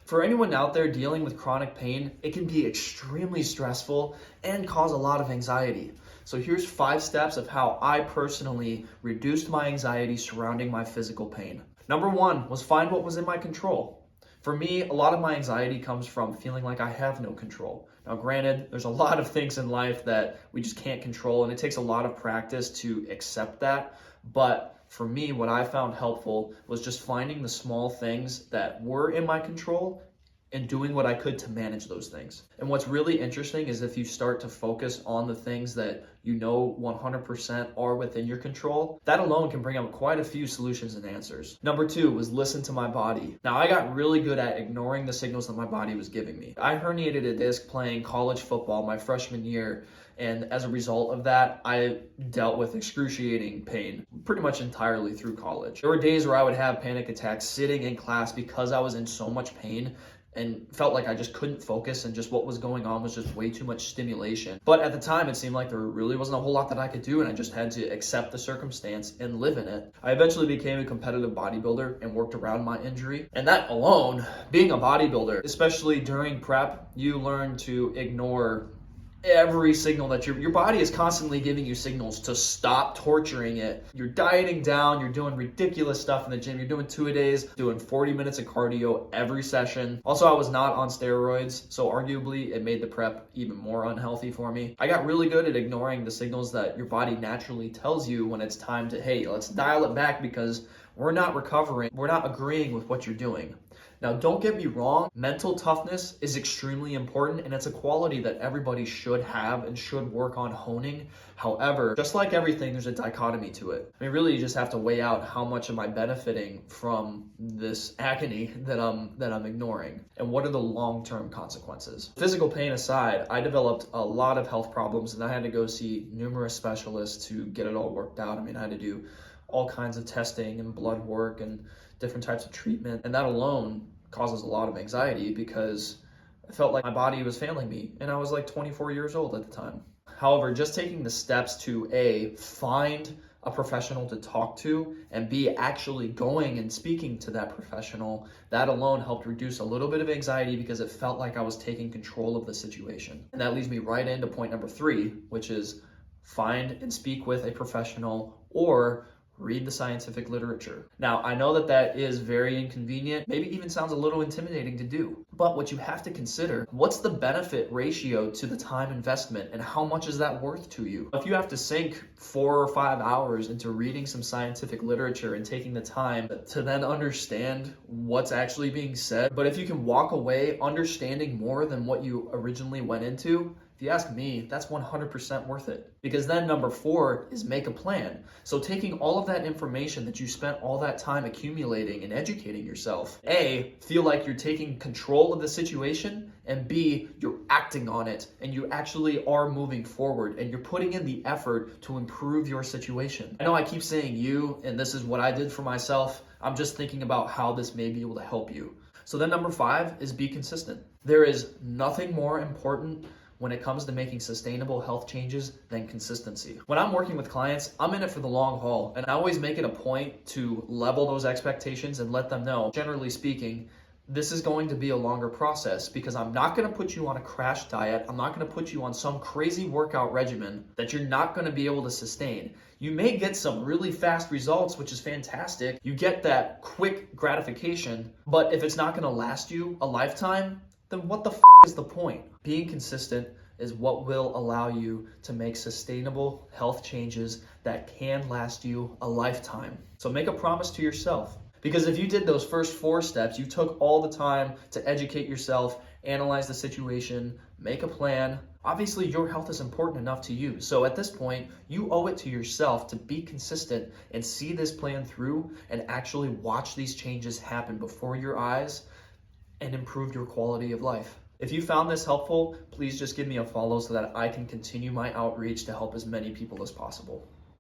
For anyone out there dealing with chronic pain, it can be extremely stressful and cause a lot of anxiety. So here's 5 steps of how I personally reduced my anxiety surrounding my physical pain. Number 1 was find what was in my control. For me, a lot of my anxiety comes from feeling like I have no control. Now, granted, there's a lot of things in life that we just can't control, and it takes a lot of practice to accept that. But for me, what I found helpful was just finding the small things that were in my control and doing what I could to manage those things. And what's really interesting is if you start to focus on the things that you know 100% are within your control, that alone can bring up quite a few solutions and answers. Number 2 was listen to my body. Now, I got really good at ignoring the signals that my body was giving me. I herniated a disc playing college football my freshman year, and as a result of that, I dealt with excruciating pain pretty much entirely through college. There were days where I would have panic attacks sitting in class because I was in so much pain and felt like I just couldn't focus, and just what was going on was just way too much stimulation. But at the time, it seemed like there really wasn't a whole lot that I could do, and I just had to accept the circumstance and live in it. I eventually became a competitive bodybuilder and worked around my injury. And that alone, being a bodybuilder, especially during prep, you learn to ignore every signal that your body is constantly giving you signals to stop torturing it. You're dieting down, you're doing ridiculous stuff in the gym, you're doing 2-a-days, doing 40 minutes of cardio every session. Also, I was not on steroids, so arguably it made the prep even more unhealthy for me. I got really good at ignoring the signals that your body naturally tells you when it's time to, hey, let's dial it back because we're not recovering, we're not agreeing with what you're doing. Now, don't get me wrong, mental toughness is extremely important, and it's a quality that everybody should have and should work on honing. However, just like everything, there's a dichotomy to it. I mean, really, you just have to weigh out how much am I benefiting from this agony that I'm ignoring, and what are the long-term consequences. Physical pain aside, I developed a lot of health problems, and I had to go see numerous specialists to get it all worked out. I mean, I had to do all kinds of testing and blood work and different types of treatment. And that alone causes a lot of anxiety because I felt like my body was failing me. And I was like 24 years old at the time. However, just taking the steps to A, find a professional to talk to, and B, actually going and speaking to that professional, that alone helped reduce a little bit of anxiety because it felt like I was taking control of the situation. And that leads me right into point number 3, which is find and speak with a professional or read the scientific literature. Now, I know that that is very inconvenient, maybe even sounds a little intimidating to do, but what you have to consider, what's the benefit ratio to the time investment and how much is that worth to you? If you have to sink 4 or 5 hours into reading some scientific literature and taking the time to then understand what's actually being said, but if you can walk away understanding more than what you originally went into, if you ask me, that's 100% worth it. Because then number 4 is make a plan. So taking all of that information that you spent all that time accumulating and educating yourself, A, feel like you're taking control of the situation, and B, you're acting on it and you actually are moving forward and you're putting in the effort to improve your situation. I know I keep saying you, and this is what I did for myself. I'm just thinking about how this may be able to help you. So then number 5 is be consistent. There is nothing more important when it comes to making sustainable health changes than consistency. When I'm working with clients, I'm in it for the long haul, and I always make it a point to level those expectations and let them know, generally speaking, this is going to be a longer process because I'm not going to put you on a crash diet. I'm not going to put you on some crazy workout regimen that you're not going to be able to sustain. You may get some really fast results, which is fantastic. You get that quick gratification, but if it's not going to last you a lifetime, then what the is the point? Being consistent is what will allow you to make sustainable health changes that can last you a lifetime. So make a promise to yourself. Because if you did those first 4 steps, you took all the time to educate yourself, analyze the situation, make a plan, obviously your health is important enough to you. So at this point, you owe it to yourself to be consistent and see this plan through and actually watch these changes happen before your eyes and improve your quality of life. If you found this helpful, please just give me a follow so that I can continue my outreach to help as many people as possible.